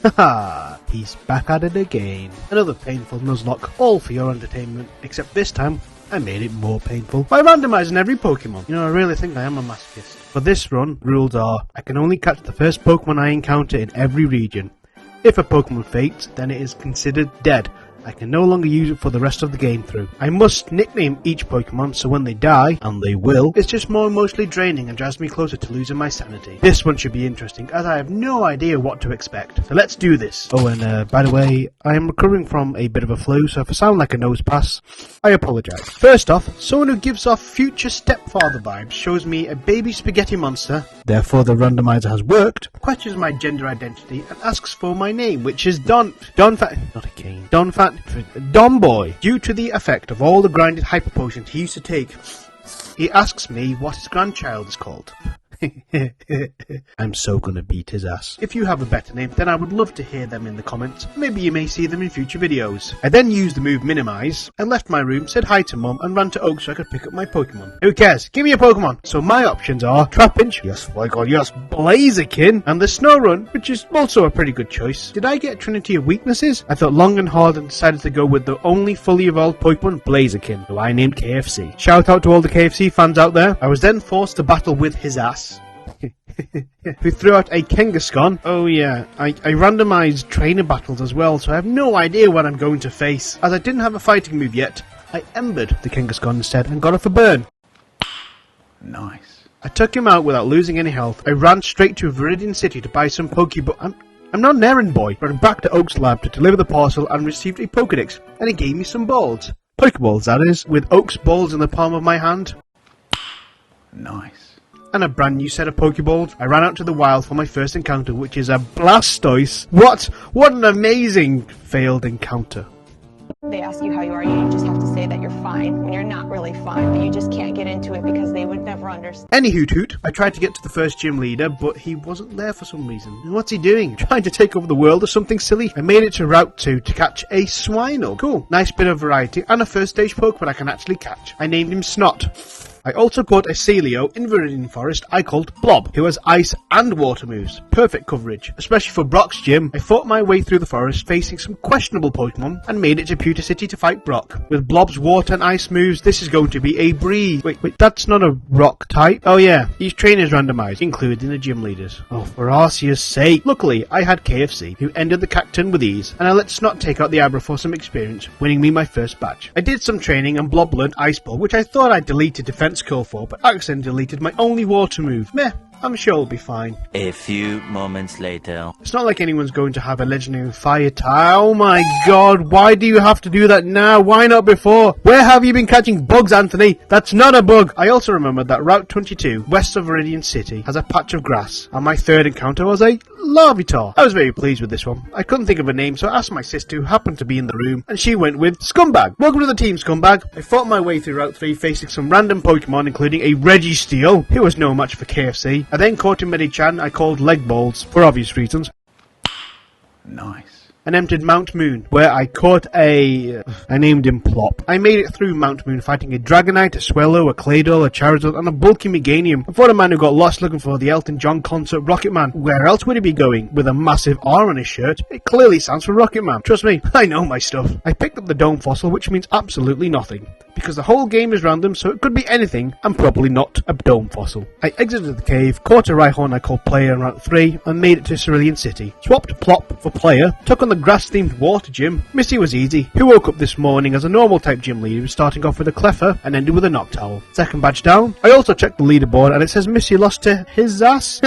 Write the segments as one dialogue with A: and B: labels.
A: Haha, he's back at it again. Another painful Nuzlocke, all for your entertainment, except this time I made it more painful by randomizing every Pokemon. You know, I really think I am a masochist. For this run, rules are, I can only catch the first Pokemon I encounter in every region. If a Pokemon faints, then it is considered dead. I can no longer use it for the rest of the game through. I must nickname each Pokemon so when they die, and they will, it's just more emotionally draining and drives me closer to losing my sanity. This one should be interesting as I have no idea what to expect. So let's do this. Oh, and by the way, I am recovering from a bit of a flu, so if I sound like a nose pass, I apologise. First off, someone who gives off future stepfather vibes shows me a baby spaghetti monster, therefore the randomizer has worked, questions my gender identity and asks for my name, which is Don Boy. Due to the effect of all the grinded hyper potions he used to take, he asks me what his grandchild is called. I'm so gonna beat his ass. If you have a better name, then I would love to hear them in the comments. Maybe you may see them in future videos. I then used the move Minimize and left my room, said hi to Mum and ran to Oak so I could pick up my Pokemon. Who cares? Give me a Pokemon! So my options are Trapinch, yes, my god, yes, Blaziken, and the Snorunt, which is also a pretty good choice. Did I get a trinity of weaknesses? I thought long and hard and decided to go with the only fully evolved Pokemon, Blaziken, who I named KFC. Shout out to all the KFC fans out there. I was then forced to battle with his ass. Who threw out a Kangaskhan. Oh yeah, I randomized trainer battles as well, so I have no idea what I'm going to face. As I didn't have a fighting move yet, I embered the Kangaskhan instead and got off a burn. Nice. I took him out without losing any health. I ran straight to Viridian City to buy some Pokeball. I'm not an errand boy, but I'm back to Oak's lab to deliver the parcel and received a Pokedex, and he gave me some balls. Pokeballs, that is, with Oak's balls in the palm of my hand. Nice. And a brand new set of Pokeballs. I ran out to the wild for my first encounter, which is a Blastoise. What an amazing failed encounter.
B: They ask you how you are, you just have to say that you're fine when you're not really fine, but you just can't get into it because they would never understand.
A: Any hoot, I tried to get to the first gym leader, but he wasn't there for some reason. What's he doing? Trying to take over the world or something silly? I made it to Route 2 to catch a Swinub. Cool, nice bit of variety, and a first stage Pokemon I can actually catch. I named him Snot. I also caught a Celio in Viridian Forest I called Blob, who has ice and water moves. Perfect coverage, especially for Brock's gym. I fought my way through the forest facing some questionable Pokemon and made it to Pewter City to fight Brock. With Blob's water and ice moves, this is going to be a breeze. Wait, that's not a rock type? Oh yeah, each trainer is randomized, including the gym leaders. Oh, for Arceus' sake. Luckily, I had KFC, who ended the Cacturn with ease, and I let Snot take out the Abra for some experience, winning me my first batch. I did some training and Blob learned Ice Ball, which I thought I'd deleted Defense Curl for, but accidentally deleted my only water move. Meh, I'm sure it'll be fine.
C: A few moments later.
A: It's not like anyone's going to have a legendary fire type. Oh my god, why do you have to do that now? Why not before? Where have you been catching bugs, Anthony? That's not a bug! I also remembered that Route 22, west of Viridian City, has a patch of grass, and my third encounter was a Larvitar. I was very pleased with this one. I couldn't think of a name, so I asked my sister, who happened to be in the room, and she went with Scumbag. Welcome to the team, Scumbag. I fought my way through Route 3, facing some random Pokemon, including a Registeel, who was no match for KFC. I then caught a Medichan I called Leg Balls, for obvious reasons. Nice. And entered Mount Moon, where I caught I named him Plop. I made it through Mount Moon fighting a Dragonite, a Swellow, a Claydol, a Charizard, and a bulky Meganium. I fought a man who got lost looking for the Elton John concert Rocket Man. Where else would he be going? With a massive R on his shirt? It clearly stands for Rocket Man. Trust me, I know my stuff. I picked up the Dome Fossil, which means absolutely nothing, because the whole game is random, so it could be anything, and probably not a Dome Fossil. I exited the cave, caught a Rhyhorn I called Player in Route 3, and made it to Cerulean City. Swapped Plop for Player, took on the grass-themed water gym. Missy was easy, who woke up this morning as a normal type gym leader, starting off with a Cleffa and ended with a Noctowl. Second badge down. I also checked the leaderboard, and it says Missy lost to his ass.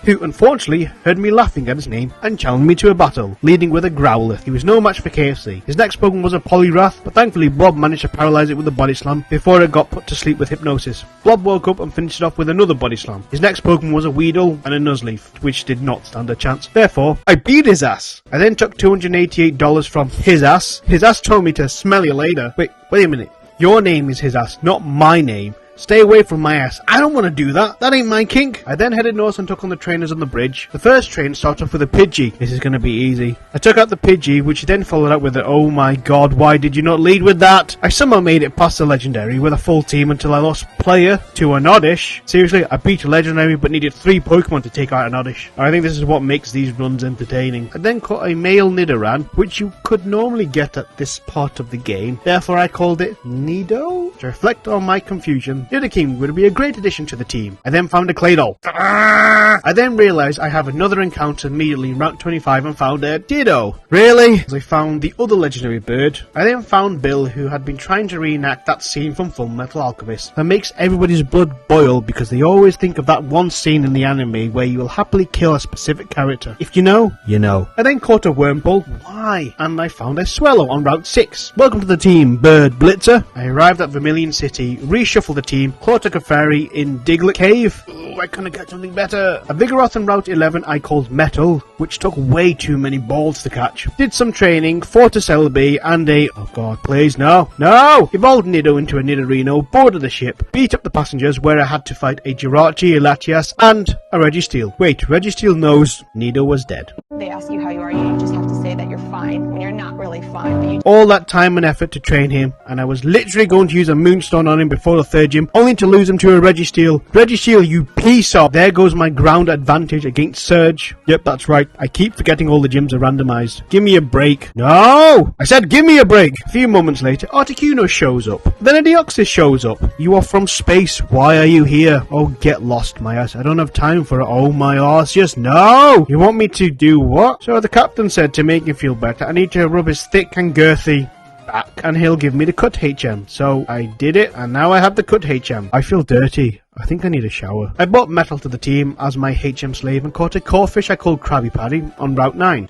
A: Who unfortunately heard me laughing at his name and challenged me to a battle, leading with a Growlithe. He was no match for KFC. His next Pokemon was a Poliwrath, but thankfully Blob managed to paralyze it with a Body Slam before it got put to sleep with Hypnosis. Blob woke up and finished it off with another Body Slam. His next Pokemon was a Weedle and a Nuzleaf, which did not stand a chance. Therefore, I beat his ass. I then took $288 from his ass. His ass told me to smell you later. Wait a minute. Your name is his ass, not my name. Stay away from my ass. I don't want to do that. That ain't my kink. I then headed north and took on the trainers on the bridge. The first train started off with a Pidgey. This is going to be easy. I took out the Pidgey, which then followed up with a oh my god, why did you not lead with that? I somehow made it past the legendary with a full team until I lost player to an Oddish. Seriously, I beat a legendary but needed 3 Pokemon to take out an Oddish. I think this is what makes these runs entertaining. I then caught a male Nidoran, which you could normally get at this part of the game. Therefore I called it Nido. To reflect on my confusion, Nidoking would be a great addition to the team. I then found a Claydol. I then realised I have another encounter immediately in Route 25 and found a Ditto. Really? I found the other legendary bird. I then found Bill, who had been trying to reenact that scene from Full Metal Alchemist. That makes everybody's blood boil because they always think of that one scene in the anime where you will happily kill a specific character. If you know, you know. I then caught a Wurmple. Why? And I found a Swallow on Route 6. Welcome to the team, Bird Blitzer. I arrived at Vermilion City, reshuffled the team, caught a Clefairy in Diglett Cave. Ooh, I couldn't get something better. A Vigoroth on Route 11 I called Metal, which took way too many balls to catch. Did some training, fought a Celebi and a... oh god, please, no. No! Evolved Nido into a Nidorino, boarded the ship, beat up the passengers where I had to fight a Jirachi, a Latias and a Registeel. Wait, Registeel knows Nido was dead.
B: They ask you how you are, you just have to say that you're fine when you're not really fine. But you
A: All that time and effort to train him, and I was literally going to use a Moonstone on him before the third gym, only to lose him to a Registeel. Registeel, you piece of... There goes my ground advantage against Surge. Yep, that's right. I keep forgetting all the gyms are randomized. Give me a break. No! I said give me a break! A few moments later, Articuno shows up. Then a Deoxys shows up. You are from space. Why are you here? Oh, get lost, my ass. I don't have time for it. Oh, my ass. Just no! You want me to do what? So the captain said to make him feel better, I need to rub his thick and girthy back, and he'll give me the cut HM. So I did it, and now I have the cut HM. I feel dirty. I think I need a shower. I bought Metal to the team as my HM slave and caught a Corphish I called Krabby Patty on Route 9.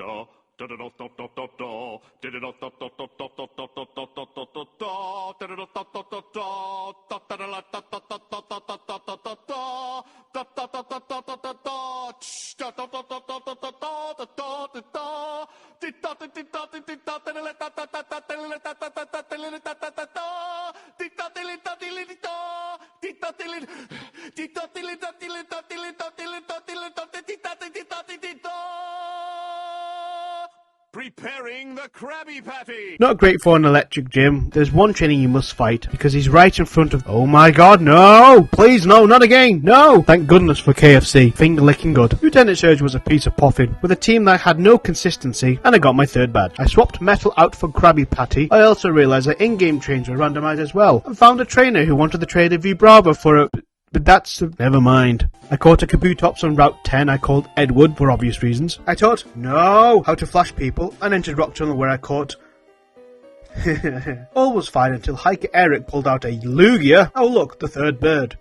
D: Preparing the Krabby Patty!
A: Not great for an electric gym. There's one training you must fight because he's right in front of... oh my god, no! Please, no, not again! No! Thank goodness for KFC. Finger licking good. Lieutenant Surge was a piece of puffin with a team that had no consistency, and I got my third badge. I swapped Metal out for Krabby Patty. I also realised that in-game trains were randomised as well, and found a trainer who wanted to trade a V-Bravo for a... but that's... never mind. I caught a Kabutops on Route 10 I called Edward for obvious reasons. I taught how to flash people and entered Rock Tunnel where I caught... all was fine until Hiker Eric pulled out a Lugia. Oh look, the third bird.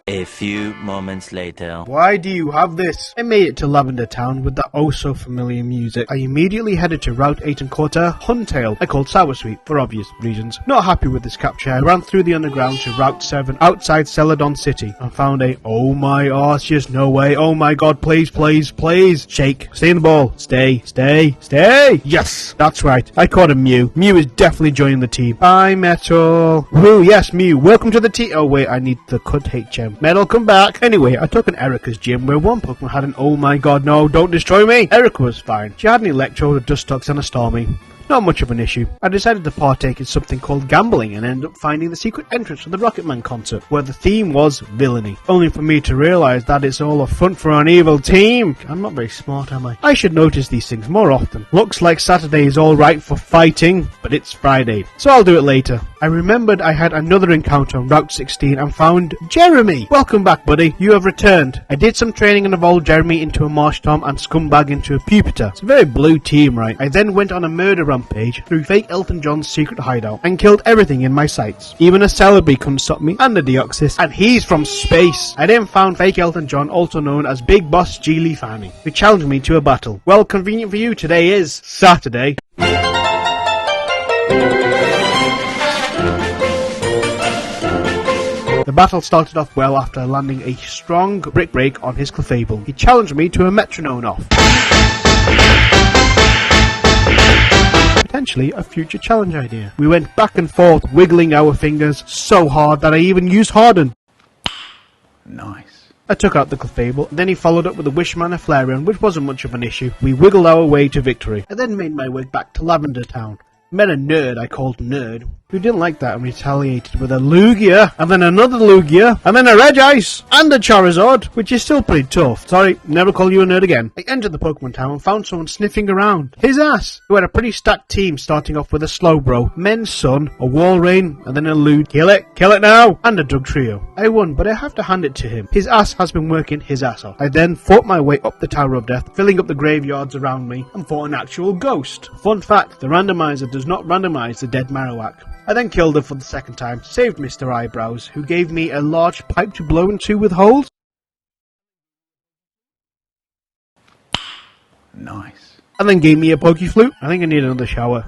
C: A few moments later.
A: Why do you have this? I made it to Lavender Town with that oh so familiar music. I immediately headed to Route 8 and caught a Huntail I called Sour Sweet for obvious reasons. Not happy with this capture, I ran through the underground to Route 7 outside Celadon City and found a oh my arse, just no way, oh my god, please, please, please. Shake, stay in the ball, stay, stay, stay. Yes, that's right, I caught a Mew. Mew is definitely joining the team. Bye, Metal. Woo, yes, Mew, welcome to the team. Oh wait, I need the cut HM. Metal, come back. Anyway, I took an Erica's gym where one Pokemon had an oh my god, no, don't destroy me. Erica was fine. She had an Electrode, a Dustox and a Stormy. Not much of an issue. I decided to partake in something called gambling and ended up finding the secret entrance for the Rocketman concert, where the theme was villainy. Only for me to realise that it's all a front for an evil team. I'm not very smart, am I? I should notice these things more often. Looks like Saturday is alright for fighting, but it's Friday, so I'll do it later. I remembered I had another encounter on Route 16 and found Jeremy. Welcome back, buddy. You have returned. I did some training and evolved Jeremy into a Marsh Tom and Scumbag into a Pupitar. It's a very blue team, right? I then went on a murder rampage through fake Elton John's secret hideout and killed everything in my sights. Even a Celebi couldn't stop me, and a Deoxys, and he's from space. I then found fake Elton John, also known as Big Boss Geely Fanny, who challenged me to a battle. Well, convenient for you, today is Saturday. The battle started off well after landing a strong brick break on his Clefable. He challenged me to a metronome off. potentially a future challenge idea. We went back and forth, wiggling our fingers so hard that I even used Harden.
E: Nice.
A: I took out the Clefable, and then he followed up with a Wishman and Flareon, which wasn't much of an issue. We wiggled our way to victory. I then made my way back to Lavender Town. Met a nerd I called Nerd, who didn't like that and retaliated with a Lugia, and then another Lugia, and then a Regice, and a Charizard, which is still pretty tough. Sorry, never call you a nerd again. I entered the Pokemon Town and found someone sniffing around. His ass, who had a pretty stacked team starting off with a Slowbro, Men's Son, a Walrein, and then a Lude. Kill it now, and a Dug Trio. I won, but I have to hand it to him. His ass has been working his ass off. I then fought my way up the Tower of Death, filling up the graveyards around me, and fought an actual ghost. Fun fact, the randomizer does not randomize the dead Marowak. I then killed her for the second time, saved Mr. Eyebrows, who gave me a large pipe to blow into with holes.
E: Nice.
A: And then gave me a Pokey Flute. I think I need another shower.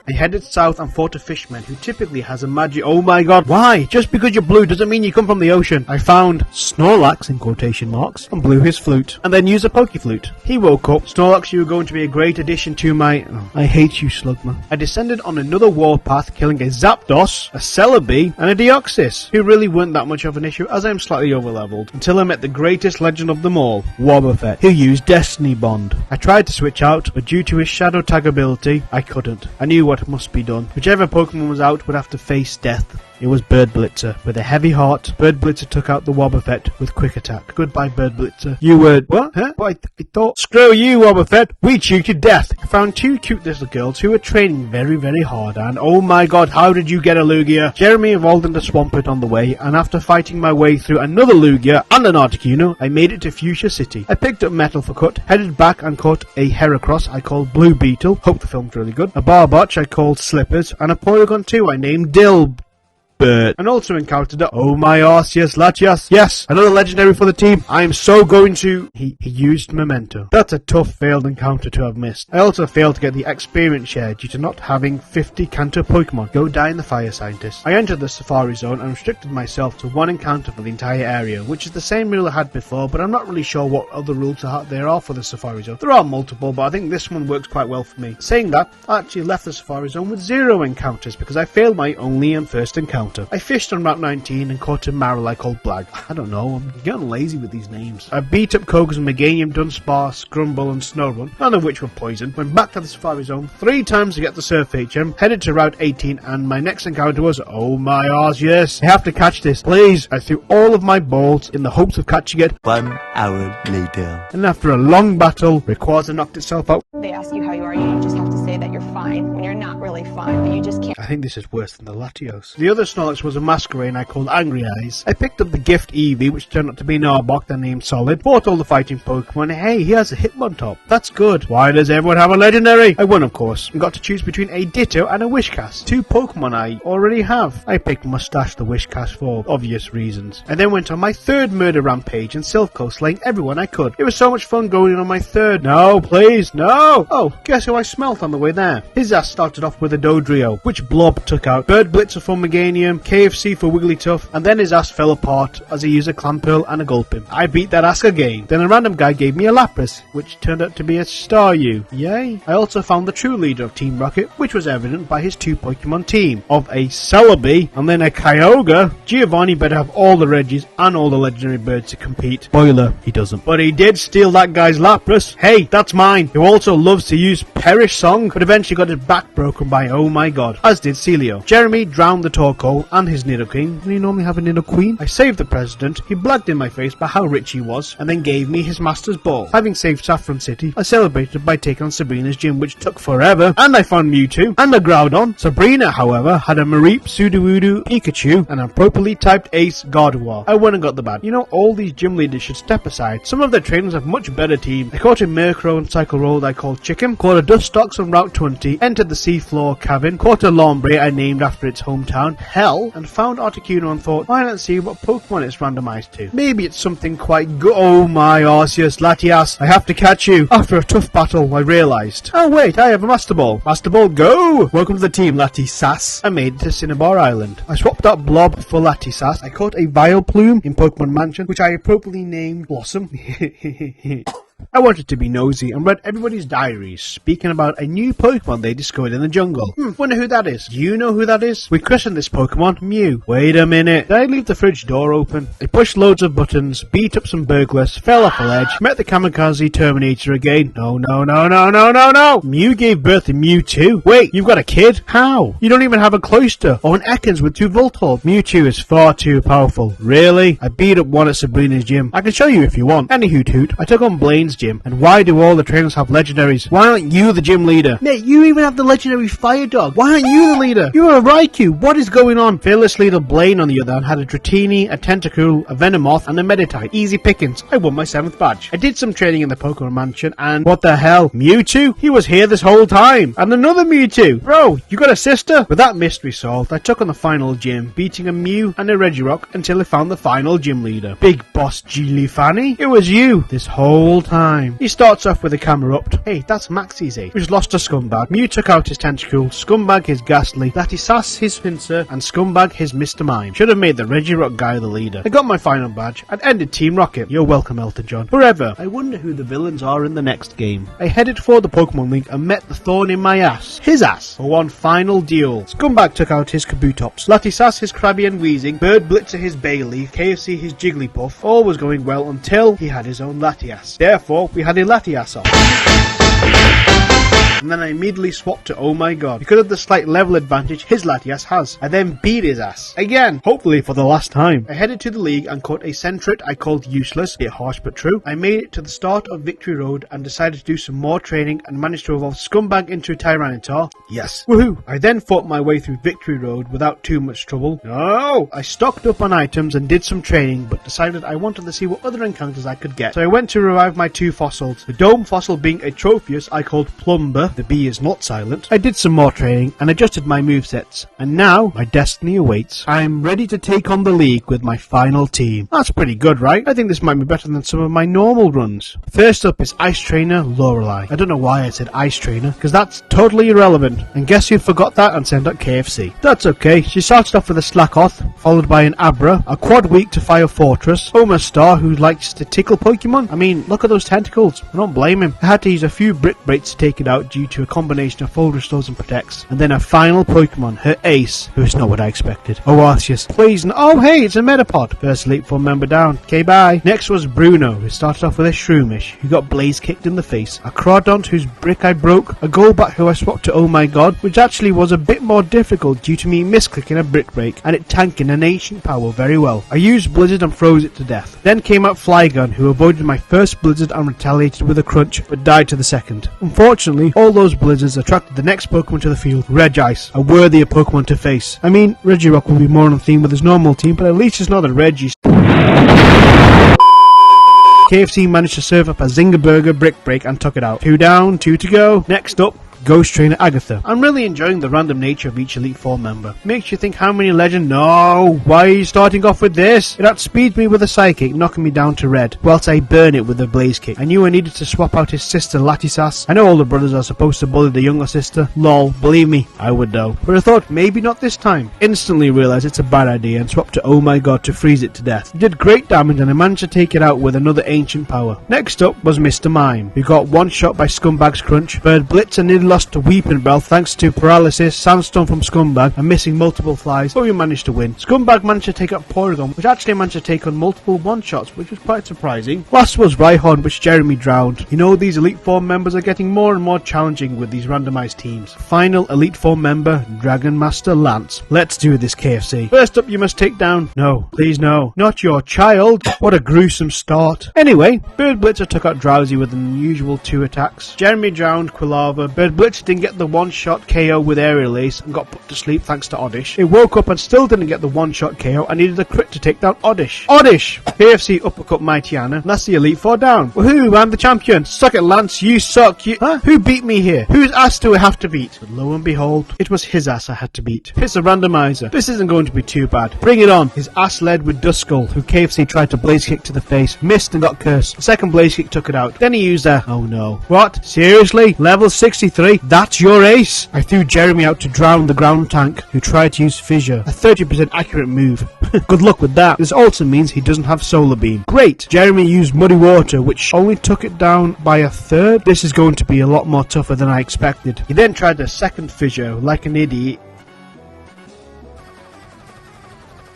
A: I headed south and fought a fishman who typically has a magic— oh my god, why? Just because you're blue doesn't mean you come from the ocean. I found Snorlax in quotation marks and blew his flute, and then used a Poke Flute. He woke up. Snorlax, you are going to be a great addition to my— oh, I hate you, Slugma. I descended on another warpath, killing a Zapdos, a Celebi, and a Deoxys, who really weren't that much of an issue as I am slightly overleveled, until I met the greatest legend of them all, Wobbuffet, who used Destiny Bond. I tried to switch out, but due to his Shadow Tag ability, I couldn't. I knew what must be done. Whichever Pokemon was out would have to face death. It was Bird Blitzer. With a heavy heart, Bird Blitzer took out the Wobbuffet with Quick Attack. Goodbye, Bird Blitzer. You were— what? Huh? What? I thought— screw you, Wobbuffet. We cheat you to death. I found two cute little girls who were training very, very hard, and oh my god, how did you get a Lugia? Jeremy evolved into Swampert on the way, and after fighting my way through another Lugia and an Articuno, I made it to Fuchsia City. I picked up Metal for cut, headed back and caught a Heracross I called Blue Beetle. Hope the film's really good. A Barboch I called Slippers, and a Porygon 2 I named Dilbert. And also encountered a— oh my arse, yes, Latias. Yes, another legendary for the team. I am so going to— he used Memento. That's a tough failed encounter to have missed. I also failed to get the experience share due to not having 50 Kanto Pokemon. Go die in the Fire Scientist. I entered the Safari Zone and restricted myself to one encounter for the entire area, which is the same rule I had before, but I'm not really sure what other rules there are for the Safari Zone. There are multiple, but I think this one works quite well for me. Saying that, I actually left the Safari Zone with 0 encounters because I failed my only and first encounter. I fished on Route 19 and caught a Marowak called Blag. I don't know, I'm getting lazy with these names. I beat up Koga's Meganium, Dunsparce, Scrumble and Snorunt, none of which were poisoned. Went back to the Safari Zone 3 times to get the Surf HM, headed to Route 18, and my next encounter was— oh my arse, yes, I have to catch this, please. I threw all of my balls in the hopes of catching it.
C: 1 hour later.
A: And after a long battle, Rayquaza knocked itself out.
B: They ask you how you are, you just have to say that you're fine when you're not really fine, but you just can't.
A: I think this is worse than the Latios. The other Snorlax was a Masquerain I called Angry Eyes. I picked up the gift Eevee, which turned out to be an Arbok that named Solid. Fought all the fighting Pokemon. Hey, he has a Hitmontop. That's good. Why does everyone have a legendary? I won, of course, and got to choose between a Ditto and a Wishcast. 2 Pokemon I already have. I picked Mustache the Wishcast for obvious reasons. I then went on my 3rd murder rampage in Silph, slaying everyone I could. It was so much fun going on my 3rd. No, please, no! Oh, guess who I smelt on the way there? His ass started off with a Dodrio, which Blob took out. Bird Blitzer for Meganium, KFC for Wigglytuff, and then his ass fell apart as he used a Clamperl and a Gulpin. I beat that ass again. Then a random guy gave me a Lapras, which turned out to be a Staryu. Yay! I also found the true leader of Team Rocket, which was evident by his 2 Pokemon team, of a Celebi and then a Kyogre. Giovanni better have all the Regis and all the legendary birds to compete. Spoiler, he doesn't. But he did steal that guy's Lapras. Hey, that's mine. Who also loves to use Perish Song, but eventually got his back broken by— oh my god, as did Celio. Jeremy drowned the Torkoal and his Nidoking. Didn't he normally have a Nidoqueen? I saved the president. He blagged in my face about how rich he was, and then gave me his master's ball. Having saved Saffron City, I celebrated by taking on Sabrina's gym, which took forever, and I found Mewtwo and a Groudon. Sabrina, however, had a Mareep, Sudowoodo, Pikachu, and a properly typed Ace Gardevoir. I went and got the bad. You know, all these gym leaders should step aside. Some of their trainers have much better teams. I caught a Murkrow and Cycle Roll I called Chicken, caught a Dustox on Route 20, entered the Seafloor Cavern, caught a Lombre I named after its hometown, Hell, and found Articuno and thought, why not see what Pokemon it's randomized to? Maybe it's something quite good. Oh my Arceus, Latias, I have to catch you. After a tough battle, I realised, oh wait, I have a Master Ball. Master Ball, go! Welcome to the team, Latisas. I made it to Cinnabar Island. I swapped out Blob for Latisas. I caught a Vileplume in Pokemon Mansion, which I appropriately named Blossom. I wanted to be nosy and read everybody's diaries speaking about a new Pokemon they discovered in the jungle. Wonder who that is. Do you know who that is? We christened this Pokemon Mew. Wait a minute. Did I leave the fridge door open? I pushed loads of buttons, beat up some burglars, fell off a ledge, met the Kamikaze Terminator again. No. Mew gave birth to Mewtwo. Wait, you've got a kid? How? You don't even have a Cloyster or an Ekans with 2 Voltorb. Mewtwo is far too powerful. Really? I beat up one at Sabrina's gym. I can show you if you want. Any hoot. I took on Blaine's gym. And why do all the trainers have legendaries? Why aren't you the gym leader? Mate, you even have the legendary Fire Dog. Why aren't you the leader? You're a Raikou. What is going on? Fearless leader Blaine, on the other hand, had a Dratini, a Tentacool, a Venomoth, and a Meditite. Easy pickings. I won my 7th badge. I did some training in the Pokemon Mansion, and what the hell? Mewtwo? He was here this whole time. And another Mewtwo. Bro, you got a sister? With that mystery solved, I took on the final gym, beating a Mew and a Regirock until I found the final gym leader. Big boss Gilifani? It was you this whole time. He starts off with the camera up. Hey, that's Max Easy, who's lost a Scumbag. Mew took out his Tentacool, Scumbag his Ghastly, Latisass his Pinsir, and Scumbag his Mr. Mime. Should have made the Regirock guy the leader. I got my final badge and ended Team Rocket. You're welcome, Elton John. Forever. I wonder who the villains are in the next game. I headed for the Pokemon League and met the thorn in my ass. His ass. For one final duel. Scumbag took out his Kabutops, Latisass his Krabby and Weezing, Bird Blitzer his Bayleaf, KFC his Jigglypuff. All was going well until he had his own Latias. Therefore, we had a Latias off. And then I immediately swapped to Oh My God, because of the slight level advantage his Latias has. I then beat his ass. Again, hopefully for the last time. I headed to the league and caught a Sentret I called useless, bit harsh but true. I made it to the start of Victory Road and decided to do some more training and managed to evolve Scumbag into a Tyranitar. Yes. Woohoo! I then fought my way through Victory Road without too much trouble. No! I stocked up on items and did some training, but decided I wanted to see what other encounters I could get. So I went to revive my 2 fossils. The Dome fossil being a Tropheus I called Plumber. The B is not silent. I did some more training and adjusted my movesets, and now my destiny awaits. I'm ready to take on the league with my final team. That's pretty good, right? I think this might be better than some of my normal runs. First up is Ice Trainer Lorelei. I don't know why I said Ice Trainer, because that's totally irrelevant. And guess who forgot that and sent out KFC? That's okay. She started off with a Slackoth, followed by an Abra, a Quad Weak to Fire Fortress, Homer Star who likes to tickle Pokemon. I mean, look at those tentacles. I don't blame him. I had to use a few Brick Breaks to take it out due to a combination of full restores and protects. And then a final Pokemon, her ace, who's not what I expected. Arceus. Please, oh hey, it's a Metapod. First Elite Four member down. Okay, bye. Next was Bruno, who started off with a Shroomish, who got Blaze kicked in the face, a Crawdont whose brick I broke, a Golbat who I swapped to Oh My God, which actually was a bit more difficult due to me misclicking a Brick Break and it tanking an Ancient Power very well. I used Blizzard and froze it to death. Then came out Flygon, who avoided my first Blizzard and retaliated with a Crunch, but died to the second. Unfortunately, all those Blizzards attracted the next Pokemon to the field, Regice, a worthier Pokemon to face. I mean, Regirock will be more on theme with his normal team, but at least it's not a Reggie. KFC managed to serve up a Zinger Burger Brick Break and took it out. 2 down, 2 to go. Next up, Ghost Trainer Agatha. I'm really enjoying the random nature of each Elite Four member. Makes you think how many legend. No! Why are you starting off with this? It outspeeds me with a Psychic, knocking me down to red, whilst I burn it with a Blaze Kick. I knew I needed to swap out his sister Latisass. I know older brothers are supposed to bully the younger sister. Lol, believe me, I would though. But I thought maybe not this time. Instantly realised it's a bad idea and swapped to Oh My God to freeze it to death. It did great damage and I managed to take it out with another Ancient Power. Next up was Mr. Mime, who got one shot by Scumbag's Crunch. Bird Blitz and nearly lost to Weeping Bell thanks to Paralysis, Sandstorm from Scumbag, and missing multiple flies, but we managed to win. Scumbag managed to take out Porygon, which actually managed to take on multiple one-shots, which was quite surprising. Last was Rhyhorn, which Jeremy drowned. You know, these Elite Four members are getting more and more challenging with these randomized teams. Final Elite Four member, Dragon Master Lance. Let's do this, KFC. First up, you must take down... No, please no. Not your child. What a gruesome start. Anyway, Bird Blitzer took out Drowsy with an unusual 2 attacks. Jeremy drowned Quilava. Bird Blitzer didn't get the one-shot KO with Aerial Ace and got put to sleep thanks to Oddish. It woke up and still didn't get the one-shot KO and needed a crit to take down Oddish. Oddish! KFC uppercut Mightyana, and that's the Elite Four down. Woohoo, I'm the champion. Suck it, Lance, you suck, you... Huh? Who beat me here? Whose ass do I have to beat? But lo and behold, it was his ass I had to beat. It's a randomizer. This isn't going to be too bad. Bring it on. His ass led with Duskull, who KFC tried to Blaze Kick to the face, missed and got cursed. The second Blaze Kick took it out. Then he used a... Oh no. What? Seriously? Level 63? way. That's your ace. I threw Jeremy out to drown the ground tank, who tried to use fissure, a 30% accurate move. Good luck with that. This also means he doesn't have solar beam. Great. Jeremy used muddy water, which only took it down by a third. This is going to be a lot more tougher than I expected. He then tried a second fissure, like an idiot.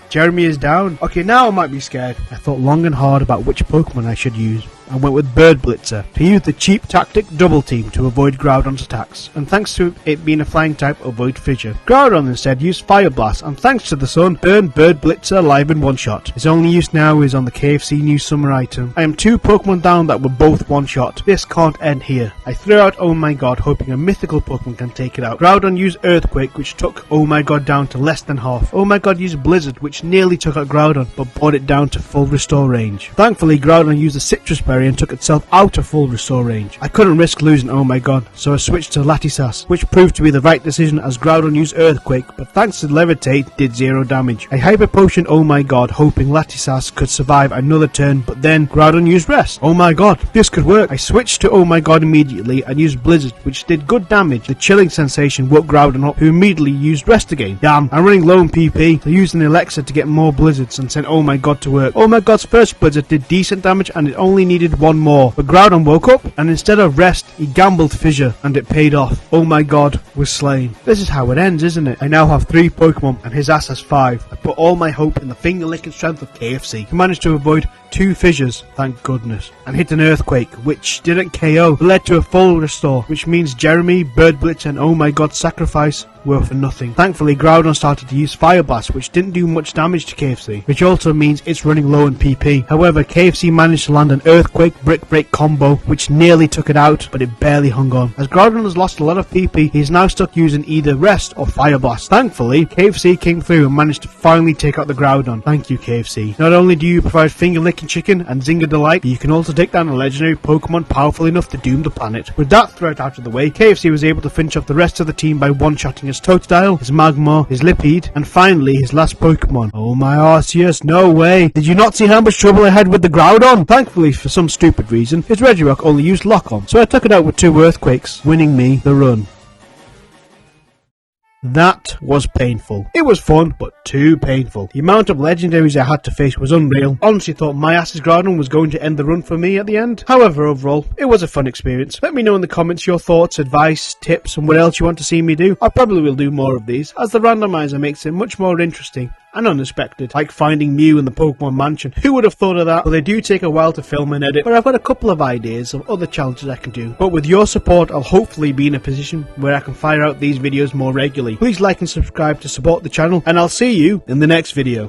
A: Jeremy is down. Okay, now I might be scared. I thought long and hard about which Pokemon I should use. I went with Bird Blitzer to use the cheap tactic double team to avoid Groudon's attacks, and thanks to it being a flying type, avoid fissure. Groudon instead used Fire Blast, and thanks to the sun, burned Bird Blitzer alive in one shot. His only use now is on the KFC new summer item. I am 2 Pokemon down that were both one shot. This can't end here. I threw out Oh My God, hoping a mythical Pokemon can take it out. Groudon used Earthquake, which took Oh My God down to less than half. Oh My God used Blizzard, which nearly took out Groudon, but brought it down to full restore range. Thankfully, Groudon used a Citrus Berry and took itself out of full restore range. I couldn't risk losing Oh My God, so I switched to Latias, which proved to be the right decision as Groudon used Earthquake, but thanks to Levitate, did 0 damage. I Hyper Potioned Oh My God, hoping Latias could survive another turn, but then Groudon used Rest. Oh my God, this could work. I switched to Oh My God immediately and used Blizzard, which did good damage. The chilling sensation woke Groudon up, who immediately used Rest again. Damn, I'm running low on PP, so I used an Elixir to get more Blizzards and sent Oh My God to work. Oh My God's first Blizzard did decent damage and it only needed one more, but Groudon woke up and instead of Rest, he gambled Fissure and it paid off. Oh My God was slain. This is how it ends, isn't it? I now have 3 Pokemon and his ass has 5. I put all my hope in the finger-licking strength of KFC. He managed to avoid 2 fissures, thank goodness, and hit an Earthquake, which didn't KO, but led to a full restore, which means Jeremy, Bird Blitz and Oh My God Sacrifice were for nothing. Thankfully, Groudon started to use Fire Blast, which didn't do much damage to KFC, which also means it's running low in PP. However, KFC managed to land an Earthquake Brick Break combo, which nearly took it out, but it barely hung on. As Groudon has lost a lot of PP, he is now stuck using either Rest or Fire Blast. Thankfully, KFC came through and managed to finally take out the Groudon. Thank you, KFC. Not only do you provide finger-licking chicken and Zinger Delight, but you can also take down a legendary Pokemon powerful enough to doom the planet. With that threat out of the way, KFC was able to finish off the rest of the team by one-shotting his Totodile, his Magmar, his Lippide, and finally his last Pokemon. Oh my Arceus, no way! Did you not see how much trouble I had with the Groudon? Thankfully, for some stupid reason, his Regirock only used Lock-On, so I took it out with 2 Earthquakes, winning me the run. That was painful. It was fun, but too painful. The amount of legendaries I had to face was unreal. Honestly thought my ass's Groudon was going to end the run for me at the end. However, overall, it was a fun experience. Let me know in the comments your thoughts, advice, tips, and what else you want to see me do. I probably will do more of these, as the randomizer makes it much more interesting and unexpected, like finding Mew in the Pokemon Mansion. Who would have thought of that? Well, they do take a while to film and edit, but I've got a couple of ideas of other challenges I can do. But with your support, I'll hopefully be in a position where I can fire out these videos more regularly. Please like and subscribe to support the channel, and I'll see you in the next video.